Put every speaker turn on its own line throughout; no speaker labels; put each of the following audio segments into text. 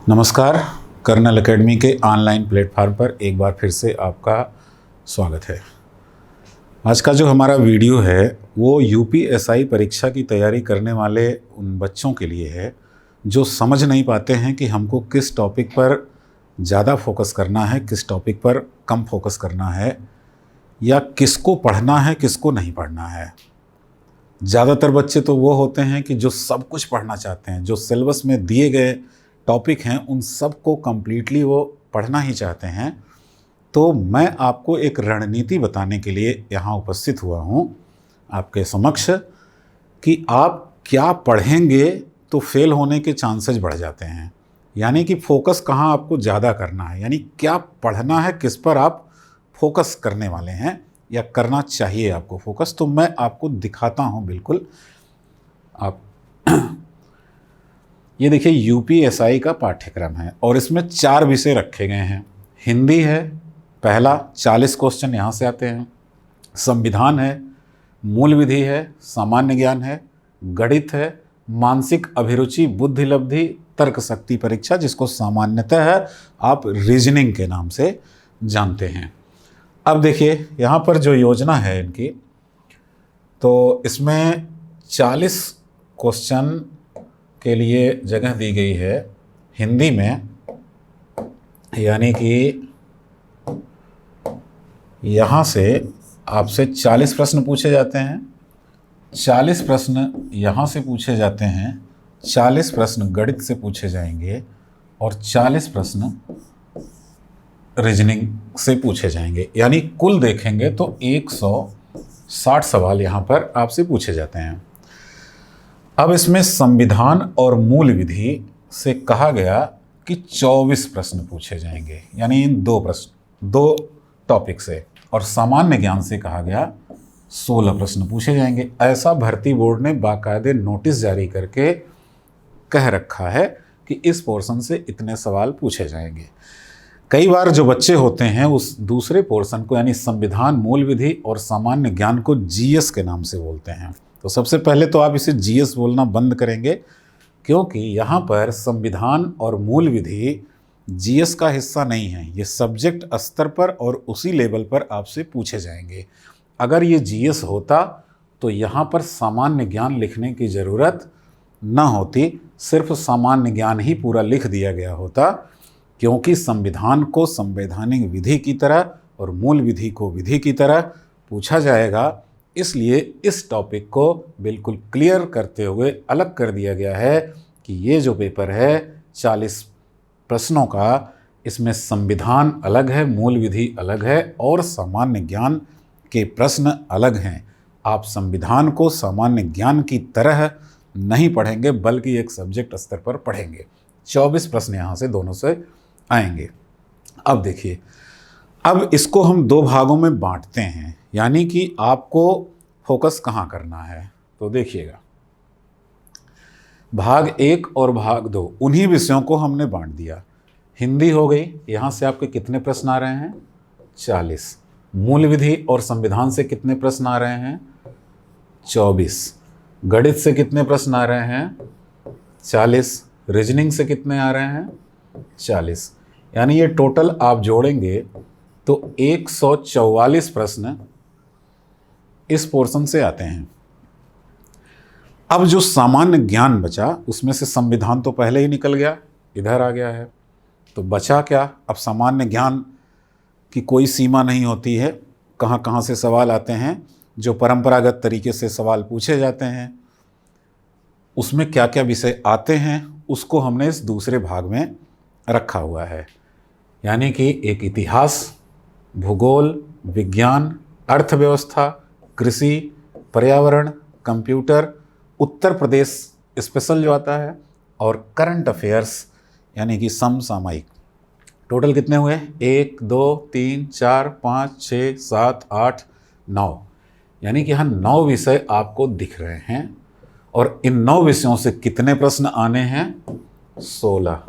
नमस्कार। Colonel academy के online platform पर एक बार फिर से आपका स्वागत है। आज का जो हमारा वीडियो है वो यूपीएसआई परीक्षा की तैयारी करने वाले उन बच्चों के लिए है जो समझ नहीं पाते हैं कि हमको किस टॉपिक पर ज़्यादा फोकस करना है, किस टॉपिक पर कम फोकस करना है, या किसको पढ़ना है, किसको नहीं पढ़ना है। ज़्यादातर बच्चे तो वो होते हैं कि जो सब कुछ पढ़ना चाहते हैं, जो सिलेबस में दिए गए टॉपिक हैं उन सब को कम्प्लीटली वो पढ़ना ही चाहते हैं। तो मैं आपको एक रणनीति बताने के लिए यहाँ उपस्थित हुआ हूँ आपके समक्ष कि आप क्या पढ़ेंगे तो फेल होने के चांसेस बढ़ जाते हैं। यानी कि फोकस कहाँ आपको ज़्यादा करना है, यानी क्या पढ़ना है, किस पर आप फोकस करने वाले हैं या करना चाहिए आपको फोकस। तो मैं आपको दिखाता हूँ बिल्कुल। आप ये देखिए यूपीएसआई का पाठ्यक्रम है और इसमें 4 विषय रखे गए हैं। हिंदी है पहला, 40 क्वेश्चन यहाँ से आते हैं। संविधान है, मूल विधि है, सामान्य ज्ञान है, गणित है, मानसिक अभिरुचि, बुद्धि लब्धि, तर्क शक्ति परीक्षा, जिसको सामान्यतः आप रीजनिंग के नाम से जानते हैं। अब देखिए यहाँ पर जो योजना है इनकी, तो इसमें 40 क्वेश्चन के लिए जगह दी गई है हिंदी में, यानी कि यहाँ से आपसे 40 प्रश्न पूछे जाते हैं। 40 प्रश्न यहाँ से पूछे जाते हैं, 40 प्रश्न गणित से पूछे जाएंगे और 40 प्रश्न रीजनिंग से पूछे जाएंगे। यानी कुल देखेंगे तो 160 सवाल यहाँ पर आपसे पूछे जाते हैं। अब इसमें संविधान और मूल विधि से कहा गया कि 24 प्रश्न पूछे जाएंगे, यानी इन 2 प्रश्न 2 टॉपिक से, और सामान्य ज्ञान से कहा गया 16 प्रश्न पूछे जाएंगे। ऐसा भर्ती बोर्ड ने बाकायदे नोटिस जारी करके कह रखा है कि इस पोर्शन से इतने सवाल पूछे जाएंगे। कई बार जो बच्चे होते हैं उस दूसरे पोर्शन को, यानी संविधान, मूल विधि और सामान्य ज्ञान को जीएस के नाम से बोलते हैं। तो सबसे पहले तो आप इसे जीएस बोलना बंद करेंगे, क्योंकि यहाँ पर संविधान और मूल विधि जीएस का हिस्सा नहीं है। ये सब्जेक्ट स्तर पर और उसी लेवल पर आपसे पूछे जाएंगे। अगर ये जीएस होता तो यहाँ पर सामान्य ज्ञान लिखने की ज़रूरत न होती, सिर्फ सामान्य ज्ञान ही पूरा लिख दिया गया होता, क्योंकि संविधान को संवैधानिक विधि की तरह और मूल विधि को विधि की तरह पूछा जाएगा। इसलिए इस टॉपिक को बिल्कुल क्लियर करते हुए अलग कर दिया गया है कि ये जो पेपर है 40 प्रश्नों का, इसमें संविधान अलग है, मूल विधि अलग है और सामान्य ज्ञान के प्रश्न अलग हैं। आप संविधान को सामान्य ज्ञान की तरह नहीं पढ़ेंगे, बल्कि एक सब्जेक्ट स्तर पर पढ़ेंगे। 24 प्रश्न यहाँ से दोनों से आएंगे। अब देखिए, अब इसको हम 2 भागों में बांटते हैं, यानी कि आपको फोकस कहाँ करना है। तो देखिएगा, भाग 1 और भाग 2 उन्हीं विषयों को हमने बांट दिया। हिंदी हो गई, यहाँ से आपके कितने प्रश्न आ रहे हैं? 40। मूल विधि और संविधान से कितने प्रश्न आ रहे हैं? 24। गणित से कितने प्रश्न आ रहे हैं? 40। रीजनिंग से कितने आ रहे हैं? 40। यानी ये टोटल आप जोड़ेंगे तो 144 प्रश्न इस पोर्शन से आते हैं। अब जो सामान्य ज्ञान बचा, उसमें से संविधान तो पहले ही निकल गया, इधर आ गया है, तो बचा क्या? अब सामान्य ज्ञान की कोई सीमा नहीं होती है, कहाँ कहाँ से सवाल आते हैं। जो परंपरागत तरीके से सवाल पूछे जाते हैं, उसमें क्या क्या विषय आते हैं, उसको हमने इस दूसरे भाग में रखा हुआ है। यानी कि एक इतिहास, भूगोल, विज्ञान, अर्थव्यवस्था, कृषि, पर्यावरण, कंप्यूटर, उत्तर प्रदेश स्पेशल जो आता है, और करंट अफेयर्स यानी कि समसामयिक। टोटल कितने हुए? 1 2 3 4 5 6 7 8 9, यानी कि यहाँ 9 विषय आपको दिख रहे हैं। और इन 9 विषयों से कितने प्रश्न आने हैं? 16।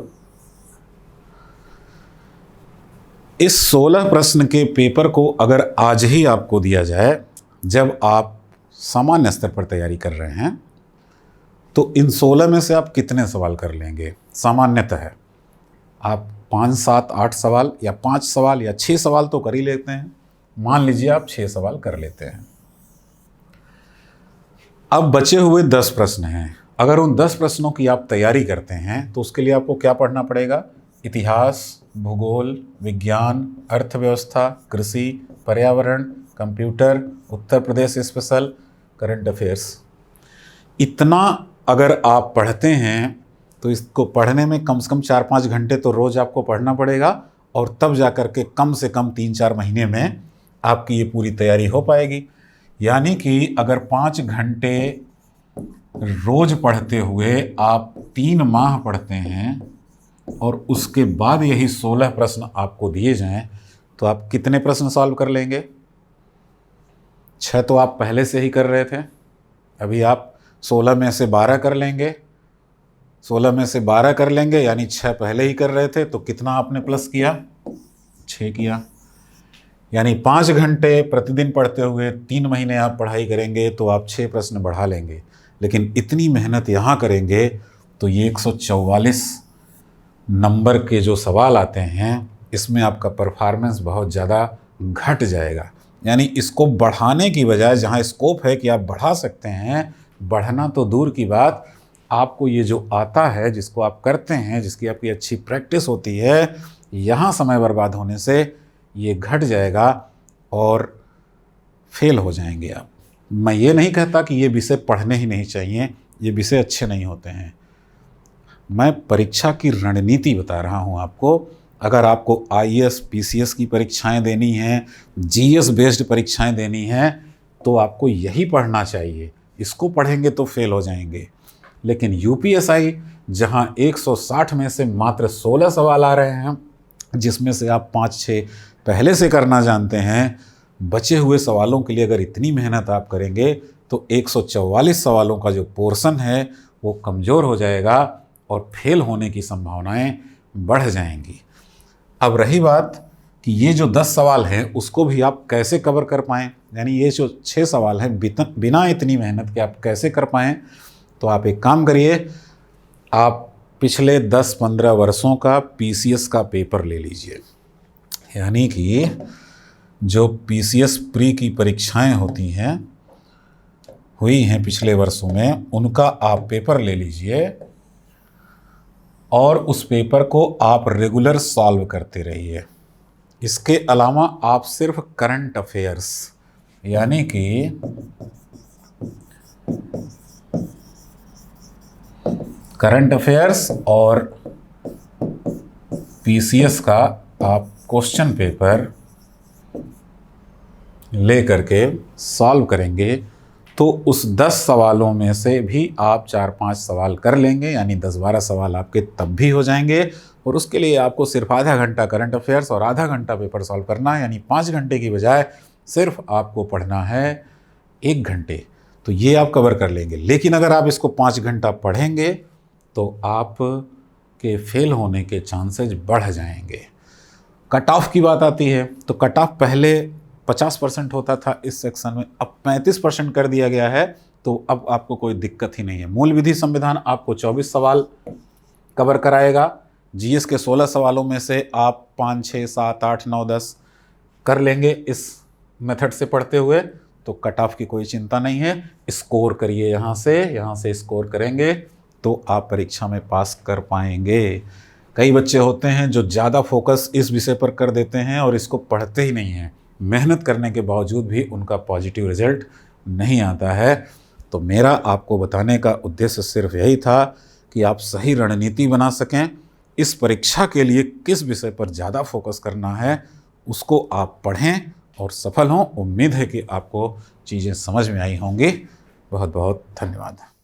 इस 16 प्रश्न के पेपर को अगर आज ही आपको दिया जाए, जब आप सामान्य स्तर पर तैयारी कर रहे हैं, तो इन 16 में से आप कितने सवाल कर लेंगे सामान्यतः? आप 5, 7, 8 सवाल या 5 सवाल या 6 सवाल तो कर ही लेते हैं। मान लीजिए आप 6 सवाल कर लेते हैं। अब बचे हुए 10 प्रश्न हैं। अगर उन 10 प्रश्नों की आप तैयारी करते हैं तो उसके लिए आपको क्या पढ़ना पड़ेगा? इतिहास, भूगोल, विज्ञान, अर्थव्यवस्था, कृषि, पर्यावरण, computer, Uttar Pradesh special, current affairs. इतना अगर आप पढ़ते हैं तो इसको पढ़ने में कम से कम 4-5 घंटे तो रोज़ आपको पढ़ना पड़ेगा, और तब जा कर के कम से कम 3-4 महीने में आपकी ये पूरी तैयारी हो पाएगी। यानी कि अगर 5 घंटे रोज़ पढ़ते हुए आप 3 माह पढ़ते हैं और उसके बाद यही 16 प्रश्न आपको दिए जाएं, तो आप कितने प्रश्न सॉल्व कर लेंगे? 6 तो आप पहले से ही कर रहे थे, अभी आप 16 में से 12 कर लेंगे। 16 में से 12 कर लेंगे यानी 6 पहले ही कर रहे थे, तो कितना आपने प्लस किया? 6 किया। यानी 5 घंटे प्रतिदिन पढ़ते हुए 3 महीने आप पढ़ाई करेंगे तो आप 6 प्रश्न बढ़ा लेंगे। लेकिन इतनी मेहनत यहाँ करेंगे तो ये 144 नंबर के जो सवाल आते हैं इसमें आपका परफॉर्मेंस बहुत ज़्यादा घट जाएगा। यानी इसको बढ़ाने की बजाय, जहाँ स्कोप है कि आप बढ़ा सकते हैं, बढ़ना तो दूर की बात, आपको ये जो आता है, जिसको आप करते हैं, जिसकी आपकी अच्छी प्रैक्टिस होती है, यहाँ समय बर्बाद होने से ये घट जाएगा और फेल हो जाएंगे आप। मैं ये नहीं कहता कि ये विषय पढ़ने ही नहीं चाहिए, ये विषय अच्छे नहीं होते हैं। मैं परीक्षा की रणनीति बता रहा हूँ आपको। अगर आपको IAS, PCS की परीक्षाएं देनी हैं, GS बेस्ड परीक्षाएं देनी हैं, तो आपको यही पढ़ना चाहिए। इसको पढ़ेंगे तो फेल हो जाएंगे। लेकिन UPSI जहाँ 160 में से मात्र 16 सवाल आ रहे हैं, जिसमें से आप 5-6 पहले से करना जानते हैं, बचे हुए सवालों के लिए अगर इतनी मेहनत आप करेंगे तो 144 सवालों का जो पोर्शन है वो कमज़ोर हो जाएगा और फेल होने की संभावनाएं बढ़ जाएंगी। अब रही बात कि ये जो 10 सवाल हैं उसको भी आप कैसे कवर कर पाएँ, यानी ये जो 6 सवाल हैं बिना इतनी मेहनत के आप कैसे कर पाएँ, तो आप एक काम करिए, आप पिछले 10-15 वर्षों का PCS का पेपर ले लीजिए। यानी कि जो PCS प्री की परीक्षाएं हुई हैं पिछले वर्षों में, उनका आप पेपर ले लीजिए और उस पेपर को आप रेगुलर सॉल्व करते रहिए। इसके अलावा आप सिर्फ करंट अफेयर्स, यानी कि करंट अफेयर्स और PCS का आप क्वेश्चन पेपर ले करके सॉल्व करेंगे तो उस 10 सवालों में से भी आप 4-5 सवाल कर लेंगे, यानी 10-12 सवाल आपके तब भी हो जाएंगे। और उसके लिए आपको सिर्फ आधा घंटा करंट अफेयर्स और आधा घंटा पेपर सॉल्व करना है, यानी 5 घंटे की बजाय सिर्फ आपको पढ़ना है 1 घंटे, तो ये आप कवर कर लेंगे। लेकिन अगर आप इसको 5 घंटा पढ़ेंगे तो आप के फेल होने के चांसेस बढ़ जाएंगे। कट ऑफ की बात आती है तो कट ऑफ पहले 50% होता था इस सेक्शन में, अब 35% कर दिया गया है, तो अब आपको कोई दिक्कत ही नहीं है। मूल विधि संविधान आपको 24 सवाल कवर कराएगा। GS के 16 सवालों में से आप 5, 6, 7, 8, 9, 10 कर लेंगे इस मेथड से पढ़ते हुए, तो कट ऑफ की कोई चिंता नहीं है। स्कोर करिए, यहाँ से स्कोर करेंगे तो आप परीक्षा में पास कर पाएंगे। कई बच्चे होते हैं जो ज़्यादा फोकस इस विषय पर कर देते हैं और इसको पढ़ते ही नहीं हैं, मेहनत करने के बावजूद भी उनका पॉजिटिव रिजल्ट नहीं आता है। तो मेरा आपको बताने का उद्देश्य सिर्फ यही था कि आप सही रणनीति बना सकें। इस परीक्षा के लिए किस विषय पर ज़्यादा फोकस करना है उसको आप पढ़ें और सफल हों। उम्मीद है कि आपको चीज़ें समझ में आई होंगी। बहुत बहुत धन्यवाद।